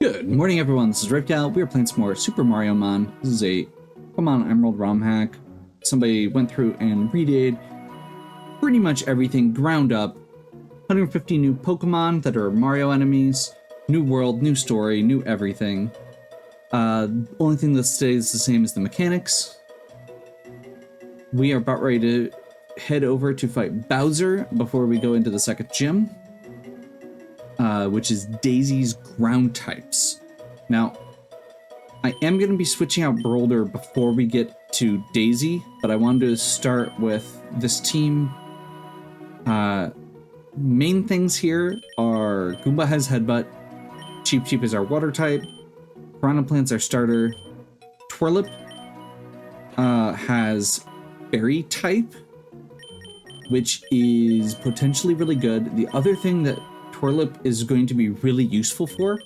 Good morning, everyone. This is Ripcal. We are playing some more Super Mariomon. This is a Pokemon Emerald ROM hack. Somebody went through and redid pretty much everything ground up. 150 new Pokemon that are Mario enemies. New world, new story, new everything. Only thing that stays the same is the mechanics. We are about ready to head over to fight Bowser before we go into the second gym. Which is Daisy's ground types. Now, I am going to be switching out Boulder before we get to Daisy, but I wanted to start with this team. Main things here are Goomba has Headbutt, Cheep is our water type, Piranha Plant's our starter, Twirlip has Berry type, which is potentially really good. The other thing that Twirlip is going to be really useful for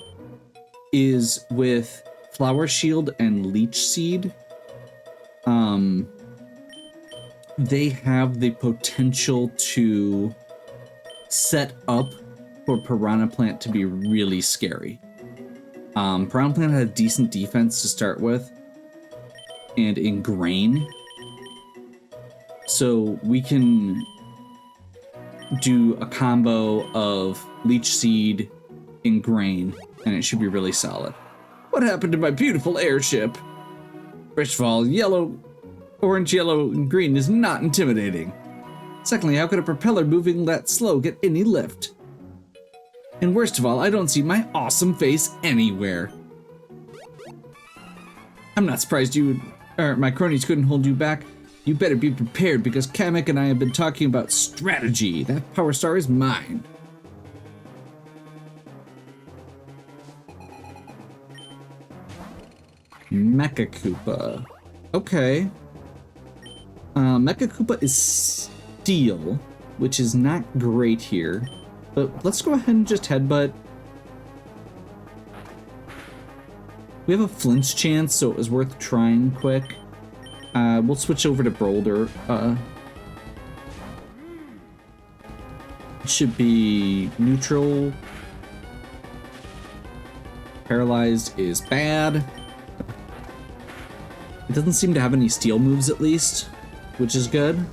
is with Flower Shield and Leech Seed. They have the potential to set up for Piranha Plant to be really scary. Piranha Plant had decent defense to start with and Ingrain, so we can do a combo of Leech Seed, Ingrain, and it should be really solid. What happened to my beautiful airship? First of all, orange, yellow, and green is not intimidating. Secondly, how could a propeller moving that slow get any lift? And worst of all, I don't see my awesome face anywhere. I'm not surprised my cronies couldn't hold you back. You better be prepared because Kamek and I have been talking about strategy. That Power Star is mine. Mecha Koopa. Okay. Mecha Koopa is Steel, which is not great here. But let's go ahead and just Headbutt. We have a flinch chance, so it was worth trying quick. We'll switch over to Boulder. It should be neutral. Paralyzed is bad. It doesn't seem to have any steel moves at least, which is good.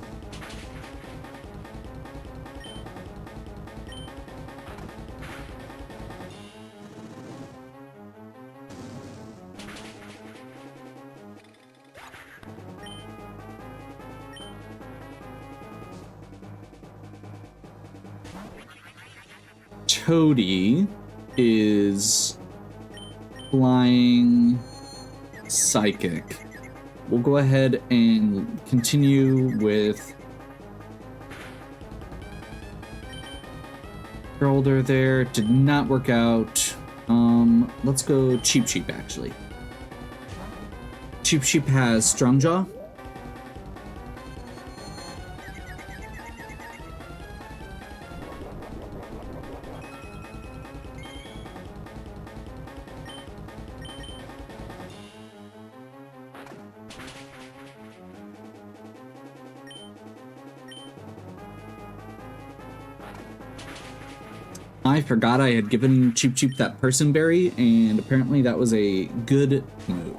Toadie is flying psychic. We'll go ahead and continue with Boulder there. Did not work out. Let's go Cheep actually. Cheep has Strong Jaw. I forgot I had given Cheep that Person Berry, and apparently that was a good move.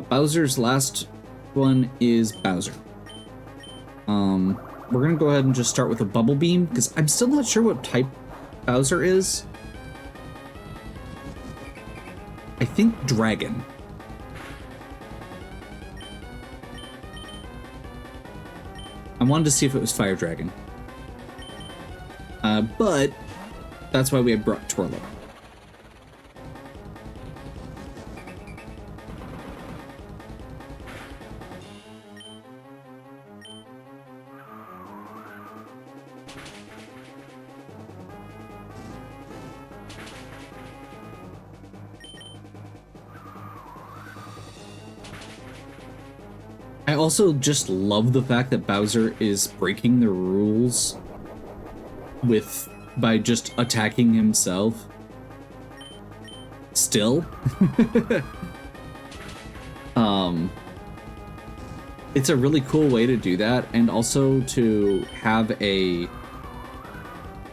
Bowser's last one is Bowser. We're gonna go ahead and just start with a Bubble Beam, because I'm still not sure what type Bowser is. I think Dragon. I wanted to see if it was Fire Dragon. But that's why we had brought Twirlip. I also just love the fact that Bowser is breaking the rules by just attacking himself. Still. It's a really cool way to do that, and also to have a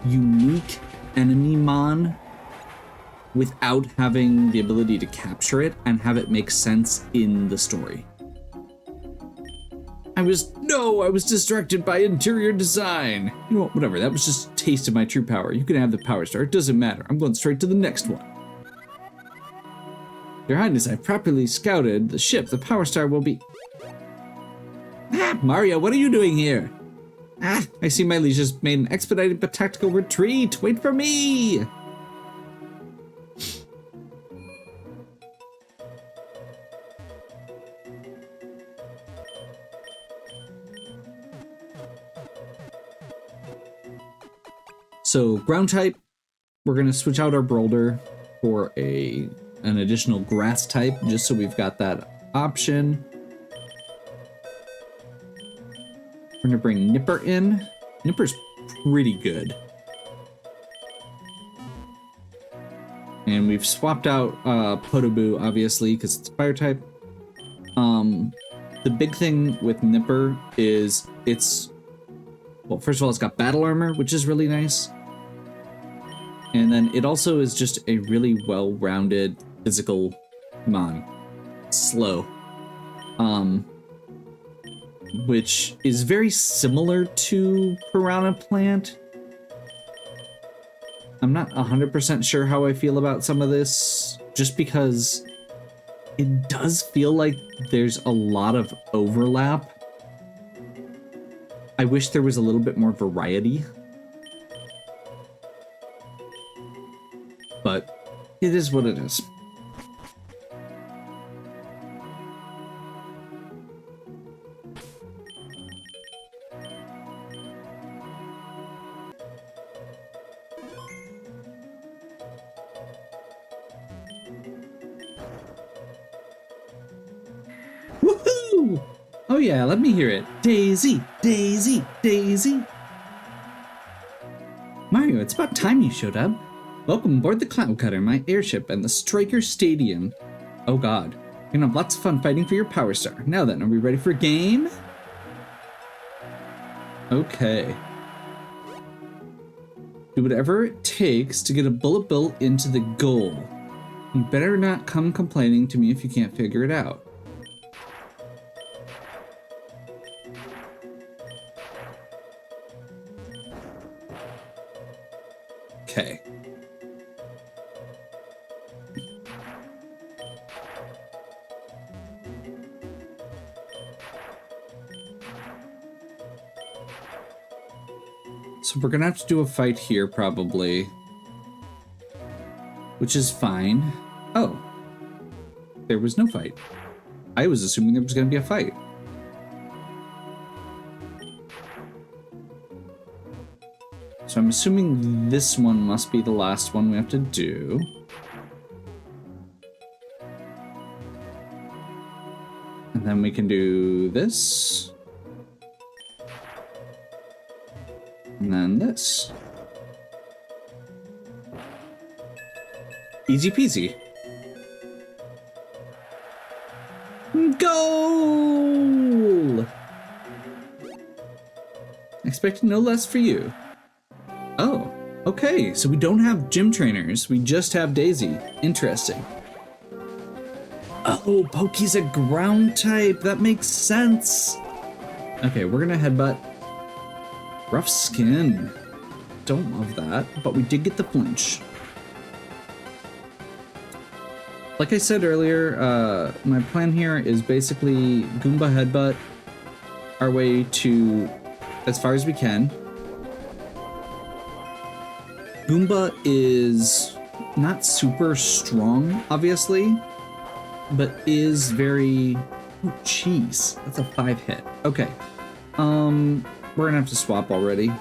unique enemy mon without having the ability to capture it and have it make sense in the story. I was distracted by interior design. You know what, whatever, that was just a taste of my true power. You can have the power star, it doesn't matter. I'm going straight to the next one. Your Highness, I've properly scouted the ship. The power star will be... Ah, Mario, what are you doing here? Ah, I see my liege has made an expedited but tactical retreat. Wait for me! So, ground type, we're going to switch out our Boulder for an additional grass type, just so we've got that option. We're going to bring Nipper in. Nipper's pretty good. And we've swapped out Podoboo, obviously, because it's fire type. The big thing with Nipper is well, first of all, it's got battle armor, which is really nice. And then it also is just a really well-rounded physical mon. Slow. Which is very similar to Piranha Plant. I'm not 100% sure how I feel about some of this, just because it does feel like there's a lot of overlap. I wish there was a little bit more variety. But it is what it is. Woohoo! Oh yeah, let me hear it. Daisy, Daisy, Daisy. Mario, it's about time you showed up. Welcome aboard the Cloud Cutter, my airship, and the Striker Stadium. Oh god, you're gonna have lots of fun fighting for your Power Star. Now then, are we ready for a game? Okay. Do whatever it takes to get a bullet bill into the goal. You better not come complaining to me if you can't figure it out. Okay. So we're gonna have to do a fight here, probably. Which is fine. Oh. There was no fight. I was assuming there was gonna be a fight. So I'm assuming this one must be the last one we have to do. And then we can do this. And then this. Easy peasy. Goal! Expecting no less for you. Oh, okay, so we don't have gym trainers, we just have Daisy. Interesting. Oh, Poke's a ground type, that makes sense. Okay, we're gonna headbutt. Rough skin. Don't love that, but we did get the flinch. Like I said earlier, my plan here is basically Goomba headbutt our way to as far as we can. Goomba is not super strong, obviously, but is very... Oh, jeez. That's a 5 hit. Okay. We're gonna have to swap already.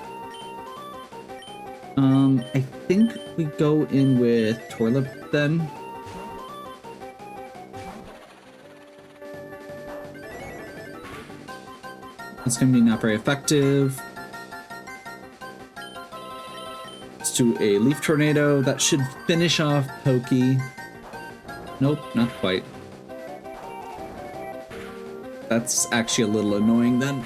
I think we go in with Torlip then. It's gonna be not very effective. Let's do a Leaf Tornado. That should finish off Pokey. Nope, not quite. That's actually a little annoying then.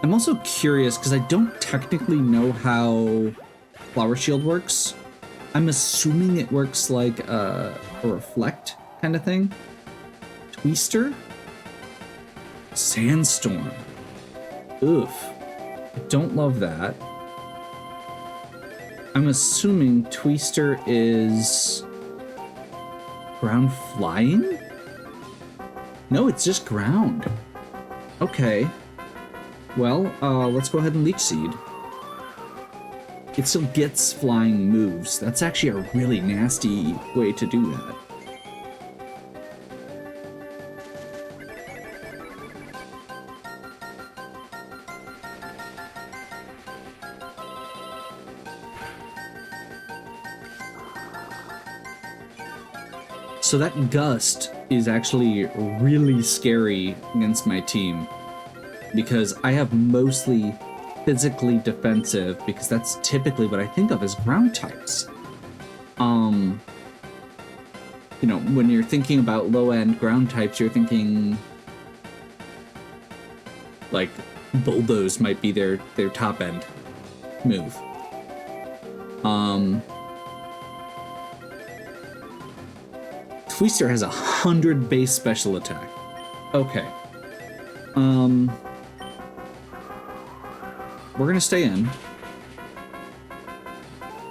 I'm also curious because I don't technically know how Flower Shield works. I'm assuming it works like a reflect kind of thing. Twister? Sandstorm. Oof. I don't love that. I'm assuming Twister is ground flying? No, it's just ground. Okay. Well, let's go ahead and Leech Seed. It still gets flying moves. That's actually a really nasty way to do that. So that Gust is actually really scary against my team because I have mostly physically defensive, because that's typically what I think of as ground types. You know, when you're thinking about low-end ground types, you're thinking like Bulldoze might be their top-end move. Twister has 100 base special attack. Okay. We're gonna stay in.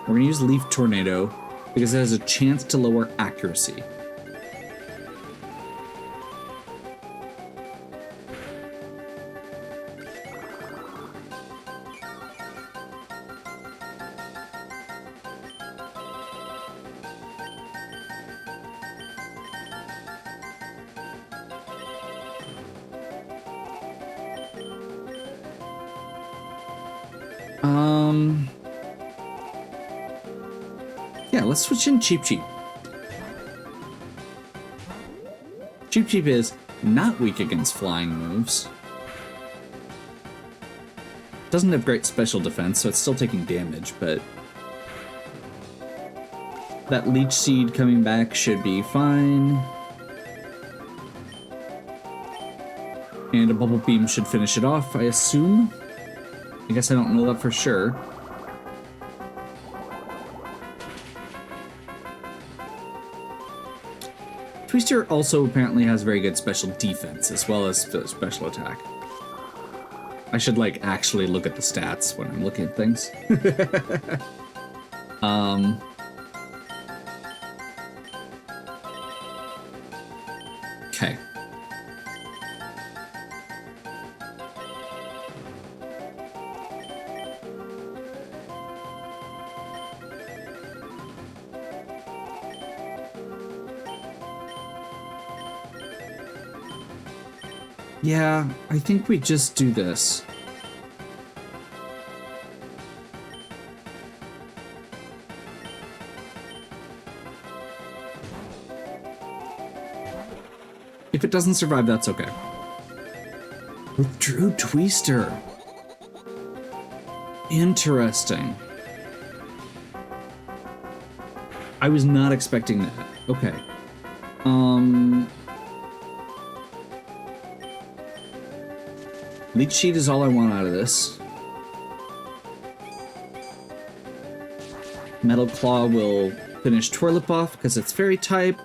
We're gonna use Leaf Tornado because it has a chance to lower accuracy. Yeah, let's switch in Cheep Cheep. Cheep Cheep is not weak against flying moves. Doesn't have great special defense, so it's still taking damage, but that Leech Seed coming back should be fine. And a Bubble Beam should finish it off, I assume. I guess I don't know that for sure. Twister also apparently has very good special defense as well as special attack. I should like actually look at the stats when I'm looking at things. Okay. Yeah, I think we just do this. If it doesn't survive, that's okay. Withdrew Twister. Interesting. I was not expecting that. Okay. Leech Seed is all I want out of this. Metal Claw will finish Twirlip off because it's Fairy type,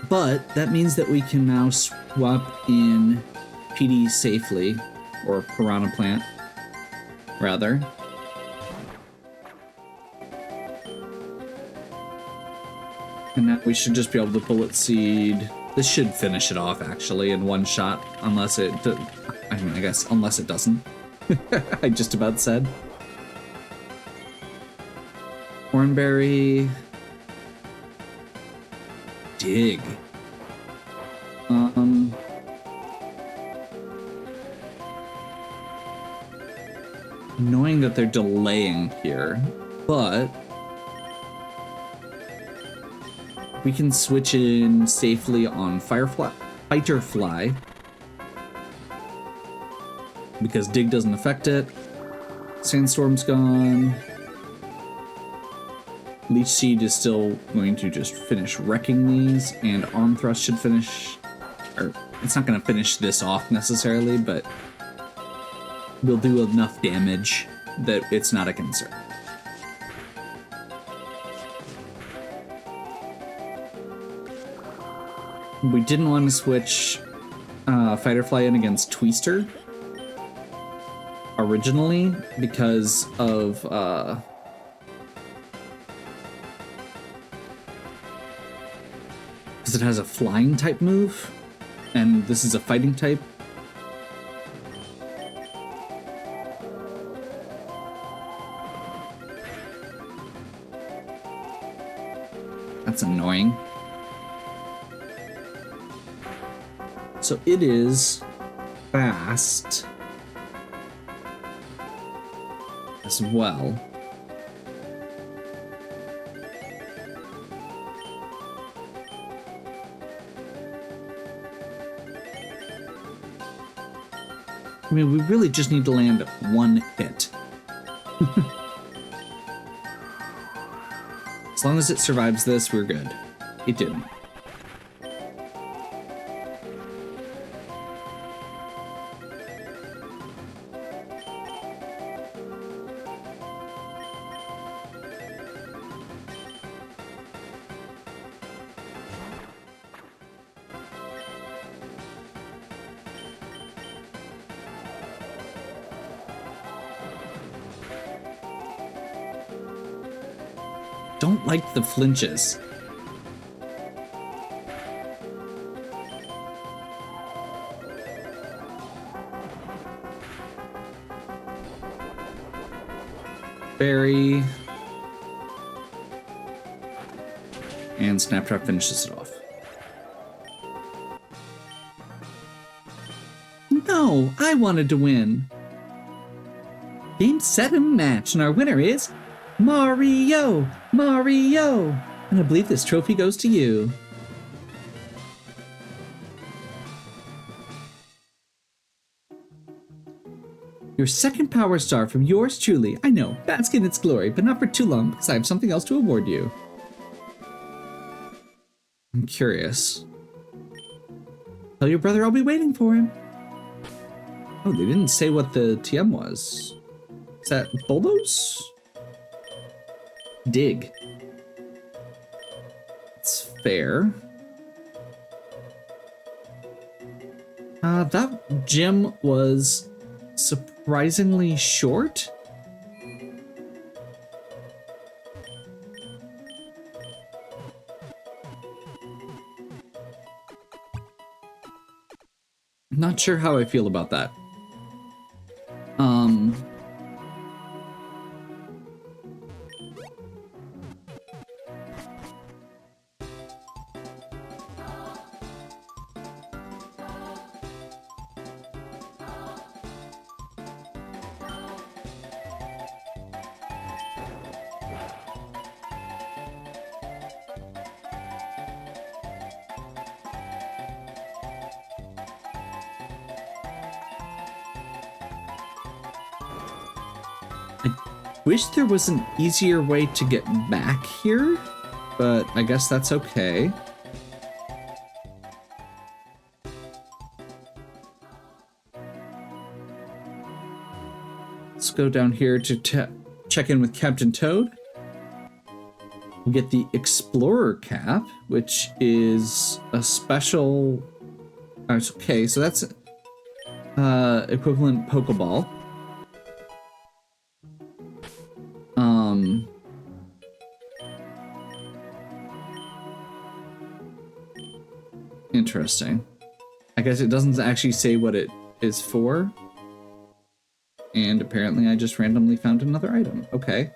but that means that we can now swap in PD safely, or Piranha Plant, rather. And now we should just be able to Bullet Seed. This should finish it off, actually, in one shot, unless it... I mean, I guess, unless it doesn't. I just about said. Hornberry. Dig. Annoying that they're delaying here, but we can switch in safely on Fighterfly, because Dig doesn't affect it. Sandstorm's gone. Leech Seed is still going to just finish wrecking these, and Arm Thrust should finish, or it's not going to finish this off necessarily, but we'll do enough damage that it's not a concern. We didn't want to switch Fighterfly in against Twister originally because of because it has a flying type move, and this is a fighting type. That's annoying. So it is fast as well. I mean, we really just need to land one hit. As long as it survives this, we're good. It didn't. Don't like the flinches. Berry. And Snaptrap finishes it off. No, I wanted to win. Game, set, and match, and our winner is Mario! Mario! And I believe this trophy goes to you. Your second power star from yours truly. I know, bask in its glory, but not for too long because I have something else to award you. I'm curious. Tell your brother I'll be waiting for him. Oh, they didn't say what the TM was. Is that bulldoze? Dig. It's fair. That gym was surprisingly short. Not sure how I feel about that. Wish there was an easier way to get back here, but I guess that's okay. Let's go down here to check in with Captain Toad. We get the Explorer Cap, which is a special... Okay, so that's equivalent Pokeball. Interesting. I guess it doesn't actually say what it is for. And apparently I just randomly found another item. Okay.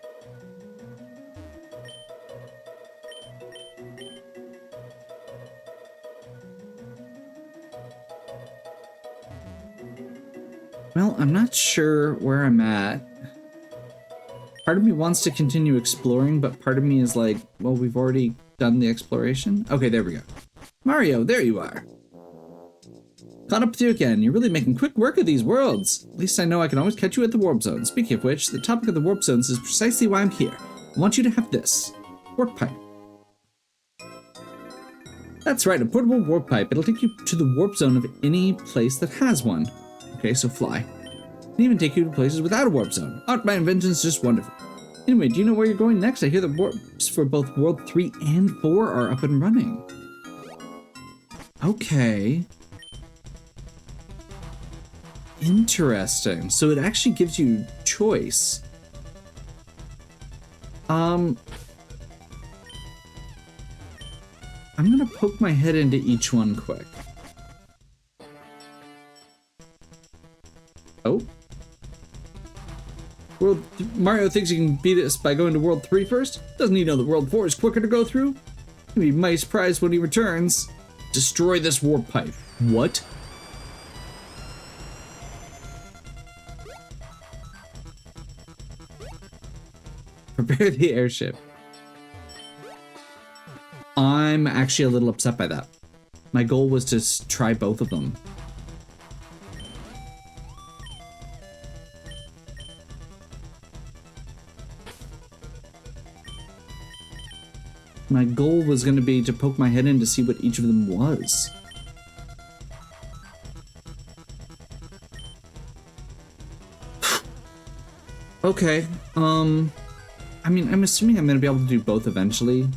Well, I'm not sure where I'm at. Part of me wants to continue exploring, but part of me is like, well, we've already done the exploration. Okay, there we go. Mario, there you are. Caught up with you again. You're really making quick work of these worlds. At least I know I can always catch you at the warp zone. Speaking of which, the topic of the warp zones is precisely why I'm here. I want you to have this. Warp pipe. That's right, a portable warp pipe. It'll take you to the warp zone of any place that has one. Okay, so fly. It can even take you to places without a warp zone. Aren't my inventions just wonderful? Anyway, do you know where you're going next? I hear the warps for both World 3 and 4 are up and running. Okay. Interesting. So it actually gives you choice. I'm gonna poke my head into each one quick. Oh. Mario thinks he can beat us by going to World 3 first? Doesn't he know that World 4 is quicker to go through? He'll be mighty surprised when he returns. Destroy this warp pipe. What? Prepare the airship. I'm actually a little upset by that. My goal was to try both of them. My goal was going to be to poke my head in to see what each of them was. Okay, I mean, I'm assuming I'm going to be able to do both eventually.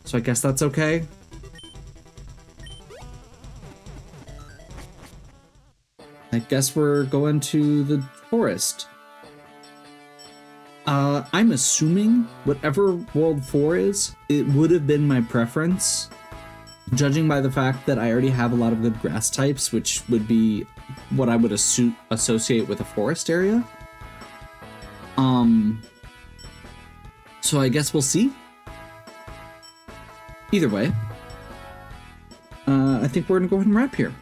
So I guess that's okay. I guess we're going to the forest. I'm assuming whatever World 4 is, it would have been my preference, judging by the fact that I already have a lot of good grass types, which would be what I would associate with a forest area. So I guess we'll see. Either way, I think we're gonna go ahead and wrap here.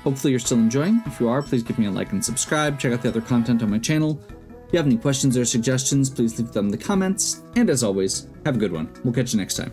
Hopefully you're still enjoying. If you are, please give me a like and subscribe. Check out the other content on my channel. If you have any questions or suggestions, please leave them in the comments. And as always, have a good one. We'll catch you next time.